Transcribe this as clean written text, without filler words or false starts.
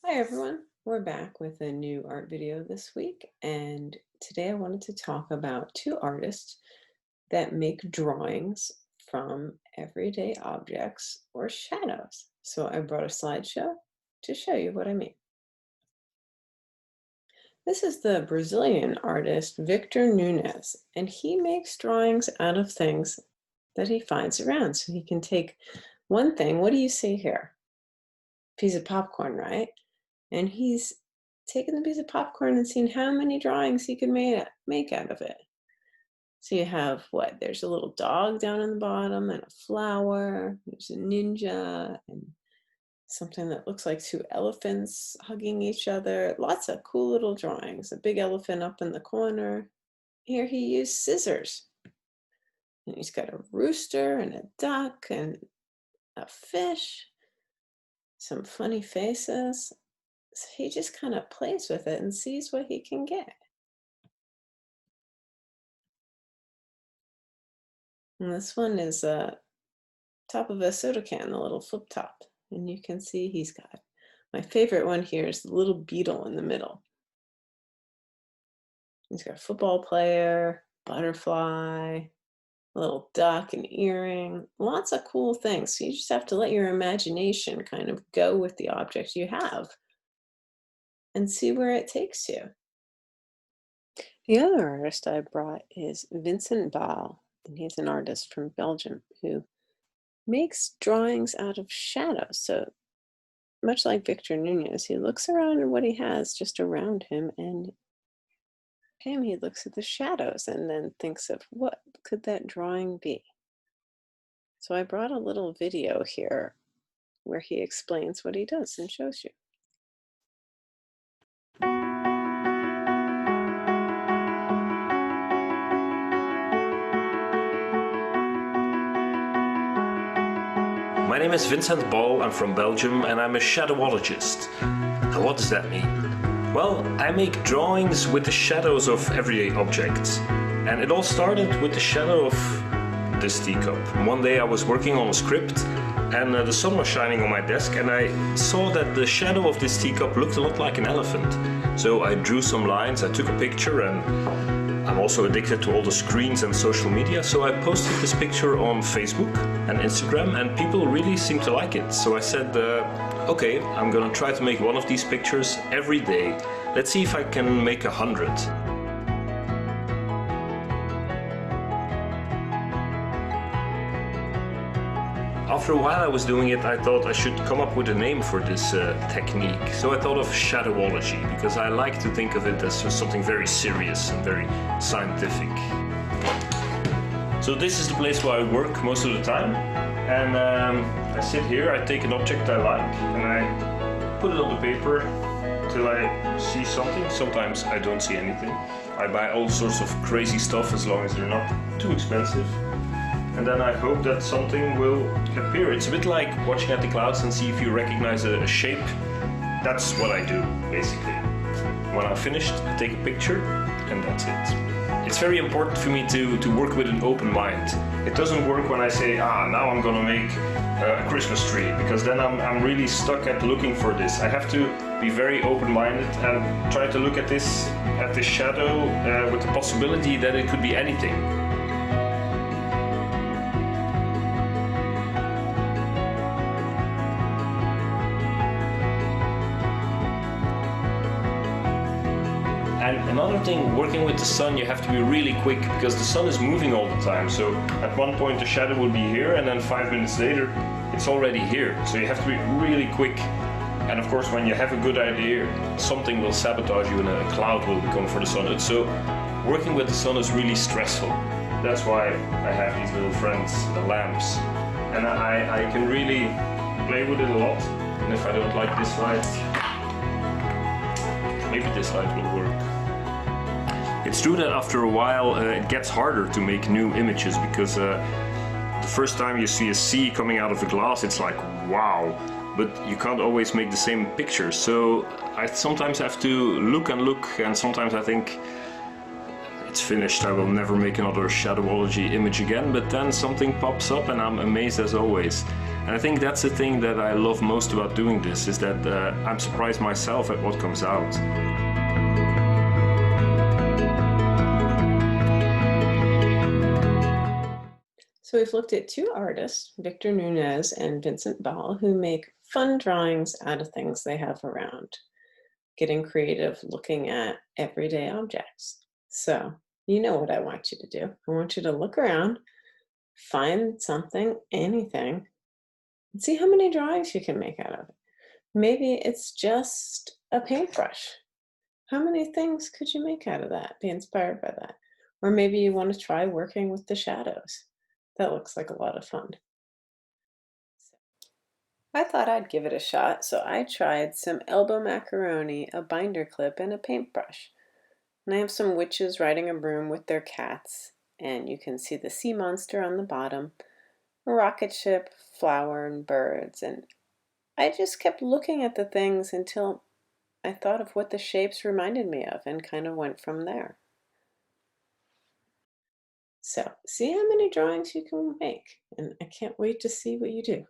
Hi everyone, we're back with a new art video this week, and today I wanted to talk about two artists that make drawings from everyday objects or shadows. So I brought a slideshow to show you what I mean. This is the Brazilian artist Victor Nunes, and he makes drawings out of things that he finds around. So he can take one thing, what do you see here? Piece of popcorn, right? And he's taken the piece of popcorn and seen how many drawings he could make out of it. So you have what? There's a little dog down in the bottom and a flower. There's a ninja and something that looks like two elephants hugging each other. Lots of cool little drawings. A big elephant up in the corner. Here he used scissors. And he's got a rooster and a duck and a fish. Some funny faces. So he just kind of plays with it and sees what he can get. And this one is top of a soda can, the little flip top. And you can see he's got, my favorite one here is the little beetle in the middle. He's got a football player, butterfly, a little duck, an earring, lots of cool things. So you just have to let your imagination kind of go with the object you have and see where it takes you. The other artist I brought is Vincent Baal, and he's an artist from Belgium who makes drawings out of shadows. So much like Victor Nunes, he looks around at what he has just around him, and he looks at the shadows and then thinks of what could that drawing be. So I brought a little video here where he explains what he does and shows you. My name is Vincent Baal, I'm from Belgium, and I'm a shadowologist. Now what does that mean? Well, I make drawings with the shadows of everyday objects. And it all started with the shadow of this teacup. One day I was working on a script and the sun was shining on my desk, and I saw that the shadow of this teacup looked a lot like an elephant. So I drew some lines, I took a picture, and I'm also addicted to all the screens and social media, so I posted this picture on Facebook and Instagram, and people really seemed to like it. So I said, okay, I'm gonna try to make one of these pictures every day. Let's see if I can make 100. After a while I was doing it, I thought I should come up with a name for this technique. So I thought of shadowology, because I like to think of it as something very serious and very scientific. So this is the place where I work most of the time. And I sit here, I take an object I like, and I put it on the paper till I see something. Sometimes I don't see anything. I buy all sorts of crazy stuff as long as they're not too expensive. And then I hope that something will appear. It's a bit like watching at the clouds and see if you recognize a shape. That's what I do, basically. When I'm finished, I take a picture, and that's it. It's very important for me to work with an open mind. It doesn't work when I say, now I'm gonna make a Christmas tree, because then I'm really stuck at looking for this. I have to be very open-minded and try to look at this shadow with the possibility that it could be anything. And another thing, working with the sun, you have to be really quick, because the sun is moving all the time. So at one point the shadow will be here, and then 5 minutes later it's already here. So you have to be really quick. And of course, when you have a good idea, something will sabotage you and a cloud will become for the sun. So working with the sun is really stressful. That's why I have these little friends, the lamps. And I can really play with it a lot. And if I don't like this light, maybe this light will work. It's true that after a while it gets harder to make new images, because the first time you see a sea coming out of a glass, it's like, wow, but you can't always make the same picture. So I sometimes have to look and look, and sometimes I think it's finished, I will never make another shadowology image again, but then something pops up and I'm amazed as always. And I think that's the thing that I love most about doing this, is that I'm surprised myself at what comes out. So we've looked at two artists, Victor Nunez and Vincent Ball, who make fun drawings out of things they have around, getting creative, looking at everyday objects. So you know what I want you to do. I want you to look around, find something, anything, and see how many drawings you can make out of it. Maybe it's just a paintbrush. How many things could you make out of that? Be inspired by that. Or maybe you want to try working with the shadows. That looks like a lot of fun. I thought I'd give it a shot, so I tried some elbow macaroni, a binder clip, and a paintbrush. And I have some witches riding a broom with their cats, and you can see the sea monster on the bottom, a rocket ship, flower, and birds. And I just kept looking at the things until I thought of what the shapes reminded me of and kind of went from there. So, see how many drawings you can make, and I can't wait to see what you do.